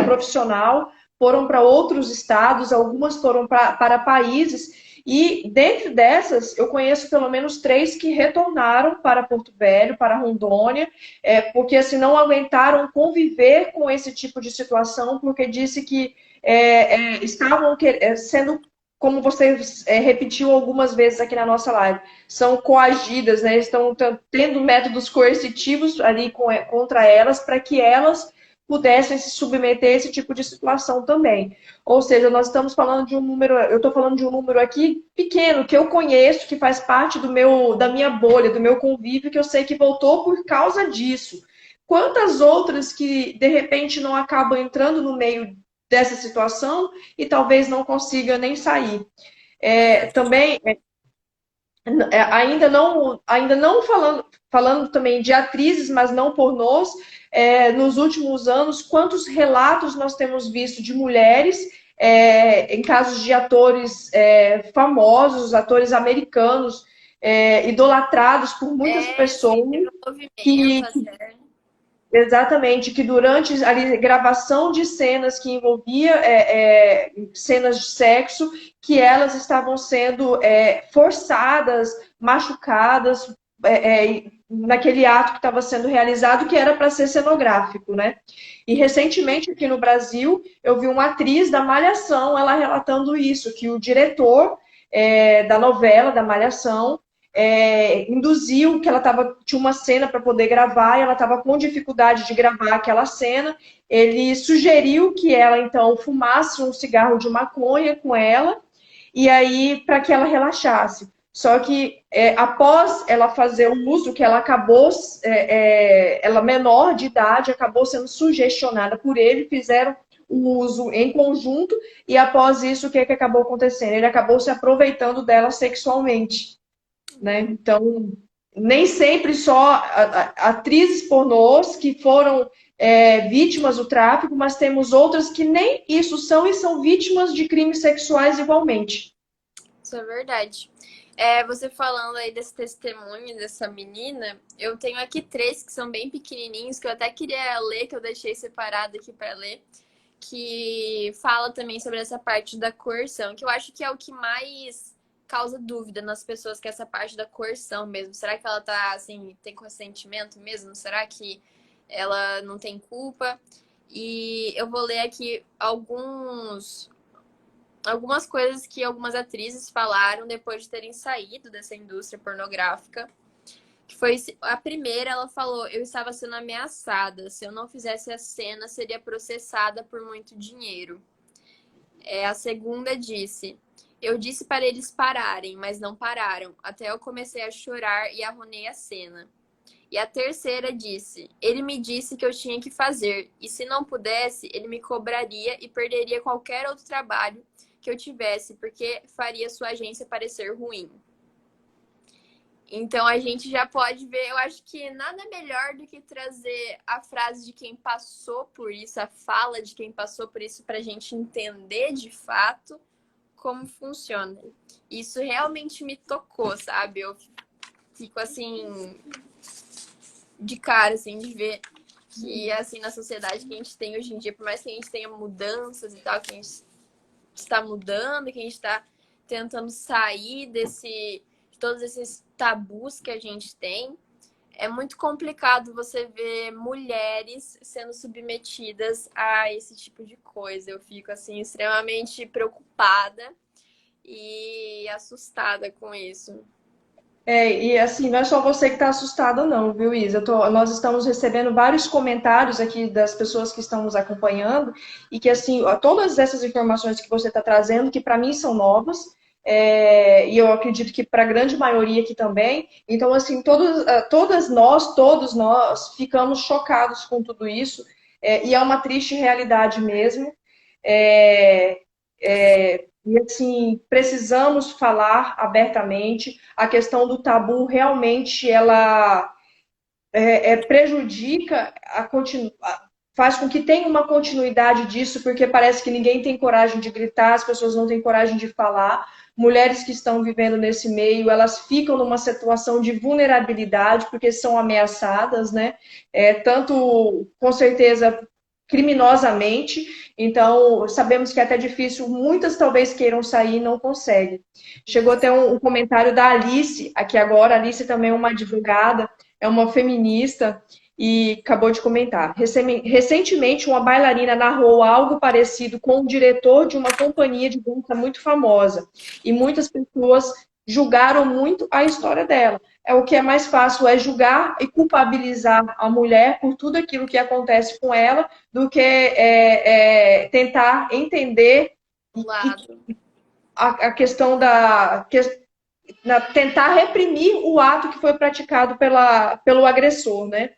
profissional, foram para outros estados, algumas foram para países. E dentro dessas, eu conheço pelo menos 3 que retornaram para Porto Velho, para Rondônia, porque assim não aguentaram conviver com esse tipo de situação, porque disse que estavam sendo, como você repetiu algumas vezes aqui na nossa live, são coagidas, né? Estão tendo métodos coercitivos ali contra elas, para que elas pudessem se submeter a esse tipo de situação também. Ou seja, nós estamos falando de um número, eu estou falando de um número aqui pequeno, que eu conheço, que faz parte da minha bolha, do meu convívio, que eu sei que voltou por causa disso. Quantas outras que, de repente, não acabam entrando no meio dessa situação e talvez não consiga nem sair. Também, ainda não falando também de atrizes, mas não pornôs, nos últimos anos, quantos relatos nós temos visto de mulheres, em casos de atores famosos, atores americanos, idolatrados por muitas pessoas, teve um movimento que até. exatamente, que durante a gravação de cenas que envolvia cenas de sexo, que elas estavam sendo forçadas, machucadas, naquele ato que estava sendo realizado, que era para ser cenográfico, né? E recentemente aqui no Brasil, eu vi uma atriz da Malhação, ela relatando isso, que o diretor da novela, da Malhação, induziu que ela tinha uma cena para poder gravar e ela estava com dificuldade de gravar aquela cena. Ele sugeriu que ela, então, fumasse um cigarro de maconha com ela e aí para que ela relaxasse. Só que após ela fazer o uso, que ela acabou, ela menor de idade, acabou sendo sugestionada por ele, fizeram o uso em conjunto e após isso, o que acabou acontecendo? Ele acabou se aproveitando dela sexualmente. Né? Então, nem sempre só atrizes pornôs que foram vítimas do tráfico, mas temos outras que nem isso são e são vítimas de crimes sexuais igualmente. Isso é verdade. Você falando aí desse testemunho dessa menina, eu tenho aqui 3 que são bem pequenininhos, que eu até queria ler, que eu deixei separado aqui para ler, que fala também sobre essa parte da coerção, que eu acho que é o que mais causa dúvida nas pessoas, que é essa parte da coerção mesmo. Será que ela tá, assim, tem consentimento mesmo? Será que ela não tem culpa? E eu vou ler aqui algumas coisas que algumas atrizes falaram depois de terem saído dessa indústria pornográfica. Que foi a primeira, ela falou: eu estava sendo ameaçada. Se eu não fizesse a cena, seria processada por muito dinheiro. A segunda disse: eu disse para eles pararem, mas não pararam. Até eu comecei a chorar e arruinei a cena. E a terceira disse: ele me disse que eu tinha que fazer, e se não pudesse, ele me cobraria e perderia qualquer outro trabalho que eu tivesse, porque faria sua agência parecer ruim. Então a gente já pode ver, eu acho que nada melhor do que trazer a frase de quem passou por isso, a fala de quem passou por isso, para a gente entender de fato como funciona. Isso realmente me tocou, sabe? Eu fico assim de cara, assim, de ver que assim na sociedade que a gente tem hoje em dia, por mais que a gente tenha mudanças e tal, que a gente está mudando, que a gente está tentando sair de todos esses tabus que a gente tem, é muito complicado você ver mulheres sendo submetidas a esse tipo de coisa. Eu fico, assim, extremamente preocupada e assustada com isso. E assim, não é só você que está assustada, não, viu, Isa? Nós estamos recebendo vários comentários aqui das pessoas que estão nos acompanhando e que, assim, todas essas informações que você está trazendo, que para mim são novas, e eu acredito que para a grande maioria aqui também. Então, assim, todos nós ficamos chocados com tudo isso, e é uma triste realidade mesmo. E assim, precisamos falar abertamente. A questão do tabu realmente ela prejudica faz com que tenha uma continuidade disso, porque parece que ninguém tem coragem de gritar, as pessoas não têm coragem de falar. Mulheres que estão vivendo nesse meio, elas ficam numa situação de vulnerabilidade, porque são ameaçadas, né? Tanto, com certeza, criminosamente. Então, sabemos que é até difícil, muitas talvez queiram sair e não conseguem. Chegou até um comentário da Alice, aqui agora. A Alice também é uma advogada, é uma feminista, e acabou de comentar. Recentemente, uma bailarina narrou algo parecido com o diretor de uma companhia de dança muito famosa. E muitas pessoas julgaram muito a história dela. O que é mais fácil é julgar e culpabilizar a mulher por tudo aquilo que acontece com ela, do que tentar entender Um lado. a questão tentar reprimir o ato que foi praticado pelo agressor, né?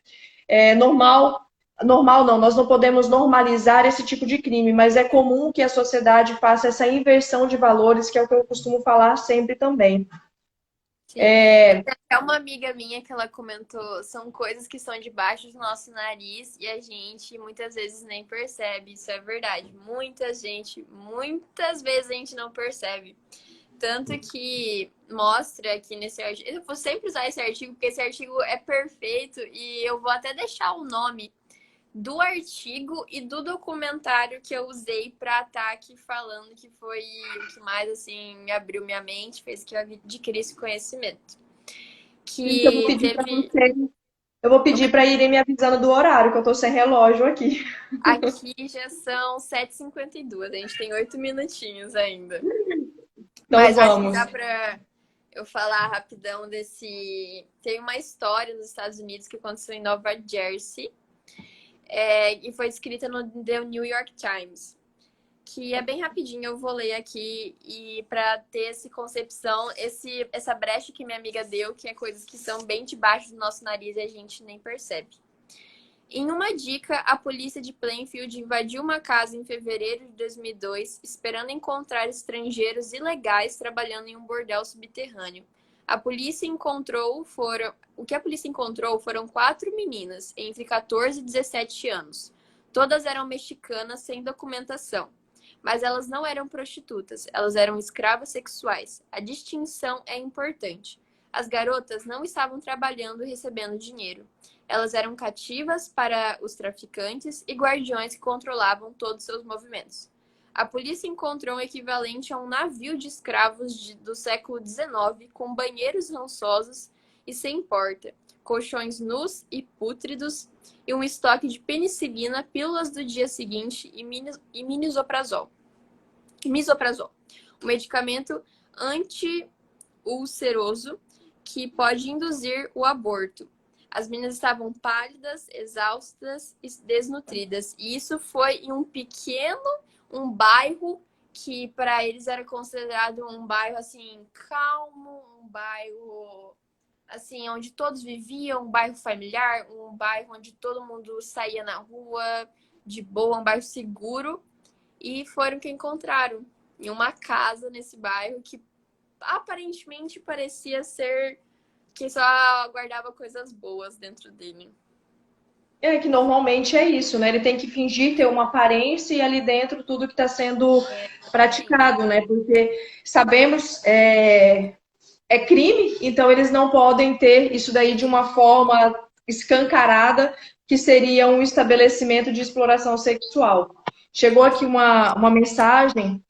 Normal não, nós não podemos normalizar esse tipo de crime, mas é comum que a sociedade faça essa inversão de valores, que é o que eu costumo falar sempre também. Sim. É uma amiga minha que ela comentou, são coisas que são debaixo do nosso nariz e a gente muitas vezes nem percebe, isso é verdade. Muitas vezes a gente não percebe. Tanto que mostra aqui nesse artigo, eu vou sempre usar esse artigo, porque esse artigo é perfeito e eu vou até deixar o nome do artigo e do documentário que eu usei para estar aqui falando, que foi o que mais assim abriu minha mente, fez que eu adquirisse conhecimento. Que eu vou pedir para irem me avisando do horário, que eu estou sem relógio aqui. Aqui já são 7h52, a gente tem 8 minutinhos ainda. Então mas vamos. Acho que dá para eu falar rapidão desse... Tem uma história nos Estados Unidos que aconteceu em Nova Jersey, e foi escrita no The New York Times, que é bem rapidinho, eu vou ler aqui, e para ter essa concepção, essa brecha que minha amiga deu, que é coisas que são bem debaixo do nosso nariz e a gente nem percebe. Em uma dica, a polícia de Plainfield invadiu uma casa em fevereiro de 2002, esperando encontrar estrangeiros ilegais trabalhando em um bordel subterrâneo. O que a polícia encontrou foram 4 meninas, entre 14 e 17 anos. Todas eram mexicanas sem documentação. Mas elas não eram prostitutas, elas eram escravas sexuais. A distinção é importante. As garotas não estavam trabalhando e recebendo dinheiro. Elas eram cativas para os traficantes e guardiões que controlavam todos os seus movimentos. A polícia encontrou um equivalente a um navio de escravos do século XIX, com banheiros rançosos e sem porta, colchões nus e pútridos e um estoque de penicilina, pílulas do dia seguinte e misoprasol. Um medicamento anti-ulceroso que pode induzir o aborto. As meninas estavam pálidas, exaustas e desnutridas. E isso foi em um bairro que para eles era considerado um bairro assim calmo, um bairro assim onde todos viviam, um bairro familiar, um bairro onde todo mundo saía na rua de boa, um bairro seguro. E foram que encontraram em uma casa nesse bairro que aparentemente parecia ser que só guardava coisas boas dentro dele. Que normalmente é isso, né? Ele tem que fingir ter uma aparência e ali dentro tudo que está sendo praticado, né? Porque sabemos, é crime, então eles não podem ter isso daí de uma forma escancarada, que seria um estabelecimento de exploração sexual. Chegou aqui uma mensagem,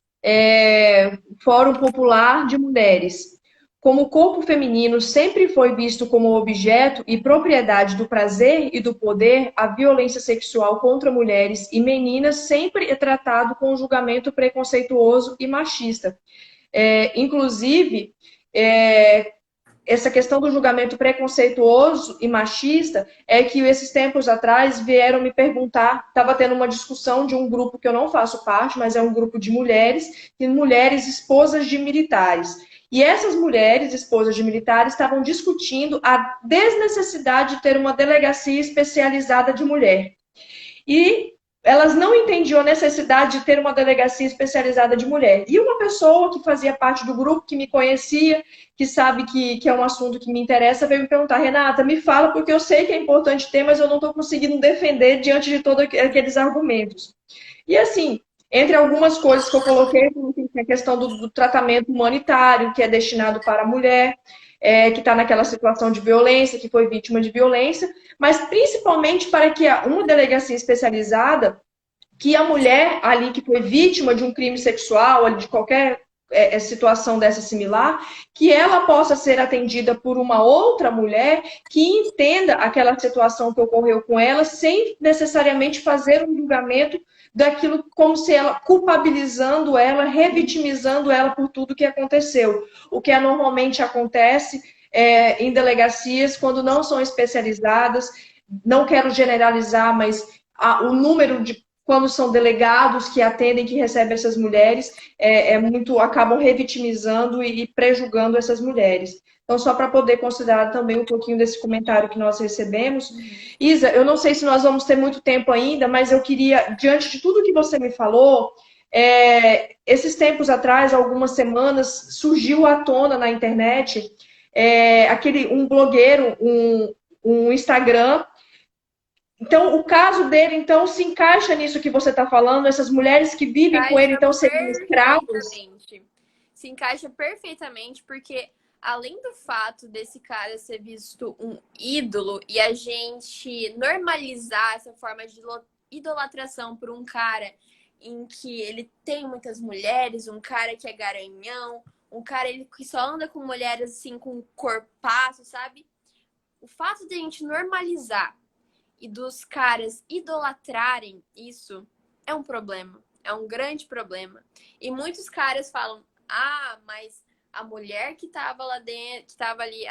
Fórum Popular de Mulheres. Como o corpo feminino sempre foi visto como objeto e propriedade do prazer e do poder, a violência sexual contra mulheres e meninas sempre é tratado com um julgamento preconceituoso e machista. Inclusive, essa questão do julgamento preconceituoso e machista é que esses tempos atrás vieram me perguntar, estava tendo uma discussão de um grupo que eu não faço parte, mas é um grupo de mulheres esposas de militares. E essas mulheres, esposas de militares, estavam discutindo a desnecessidade de ter uma delegacia especializada de mulher. E elas não entendiam a necessidade de ter uma delegacia especializada de mulher. E uma pessoa que fazia parte do grupo, que me conhecia, que sabe que é um assunto que me interessa, veio me perguntar: Renata, me fala, porque eu sei que é importante ter, mas eu não estou conseguindo defender diante de todos aqueles argumentos. E assim, entre algumas coisas que eu coloquei, tem a questão do tratamento humanitário, que é destinado para a mulher, que está naquela situação de violência, que foi vítima de violência, mas principalmente para que uma delegacia especializada, que a mulher ali que foi vítima de um crime sexual, de qualquer situação dessa similar, que ela possa ser atendida por uma outra mulher que entenda aquela situação que ocorreu com ela, sem necessariamente fazer um julgamento daquilo, como se ela culpabilizando ela, revitimizando ela por tudo que aconteceu. O que normalmente acontece em delegacias quando não são especializadas. Não quero generalizar, mas o número de quando são delegados que atendem, que recebem essas mulheres, acabam revitimizando e prejulgando essas mulheres. Então, só para poder considerar também um pouquinho desse comentário que nós recebemos. Isa, eu não sei se nós vamos ter muito tempo ainda, mas eu queria, diante de tudo que você me falou, esses tempos atrás, algumas semanas, surgiu à tona na internet um blogueiro, um Instagram. Então, o caso dele, então, se encaixa nisso que você está falando, essas mulheres que vivem com ele, então, seriam escravos? Se encaixa perfeitamente, porque além do fato desse cara ser visto um ídolo e a gente normalizar essa forma de idolatração por um cara em que ele tem muitas mulheres, um cara que é garanhão, um cara que só anda com mulheres assim, com corpaço, sabe? O fato de a gente normalizar e dos caras idolatrarem isso é um problema. É um grande problema. E muitos caras falam, mas a mulher que tava lá dentro, que tava ali,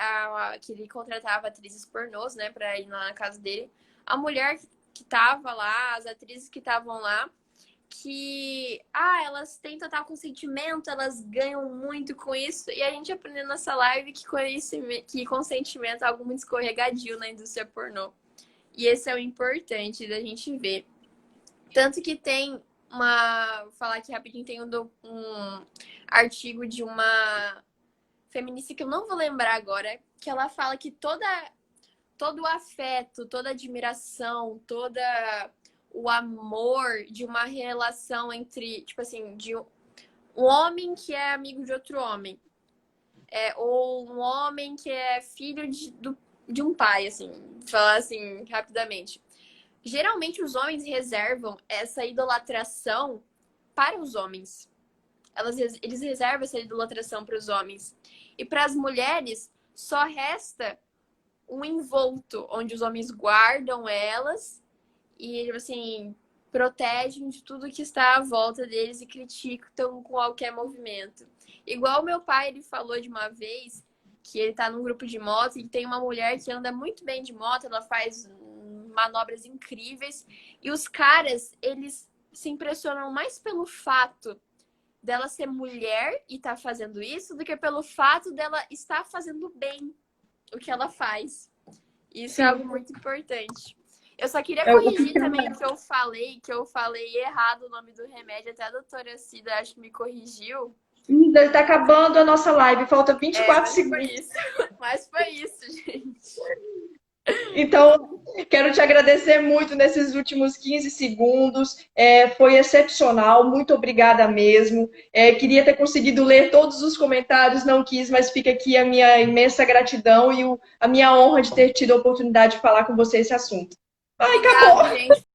que ele contratava atrizes pornôs, né, pra ir lá na casa dele, a mulher que tava lá, as atrizes que estavam lá, que, elas têm total consentimento, elas ganham muito com isso, e a gente aprendeu nessa live que consentimento é algo muito escorregadio na indústria pornô. E esse é o importante da gente ver. Tanto que tem vou falar aqui rapidinho, tem um artigo de uma feminista que eu não vou lembrar agora, que ela fala que todo o afeto, toda a admiração, todo o amor de uma relação entre, tipo assim, de um homem que é amigo de outro homem, ou um homem que é filho de um pai, assim, falar assim rapidamente. Geralmente os homens reservam essa idolatração para os homens. Eles reservam essa idolatração para os homens. E para as mulheres só resta um envolto, onde os homens guardam elas e, assim, protegem de tudo que está à volta deles e criticam com qualquer movimento. Igual meu pai, ele falou de uma vez que ele tá num grupo de moto e tem uma mulher que anda muito bem de moto, ela faz manobras incríveis, e os caras, eles se impressionam mais pelo fato dela ser mulher e tá fazendo isso, do que pelo fato dela estar fazendo bem o que ela faz. Isso Sim. É algo muito importante. Eu só queria corrigir também que eu falei errado o nome do remédio, até a doutora Cida acho que me corrigiu. Ainda está acabando a nossa live, falta 24 segundos. Mas foi isso, gente. Então, quero te agradecer muito nesses últimos 15 segundos. Foi excepcional, muito obrigada mesmo. Queria ter conseguido ler todos os comentários, não quis, mas fica aqui a minha imensa gratidão e a minha honra de ter tido a oportunidade de falar com você esse assunto. Obrigada, gente.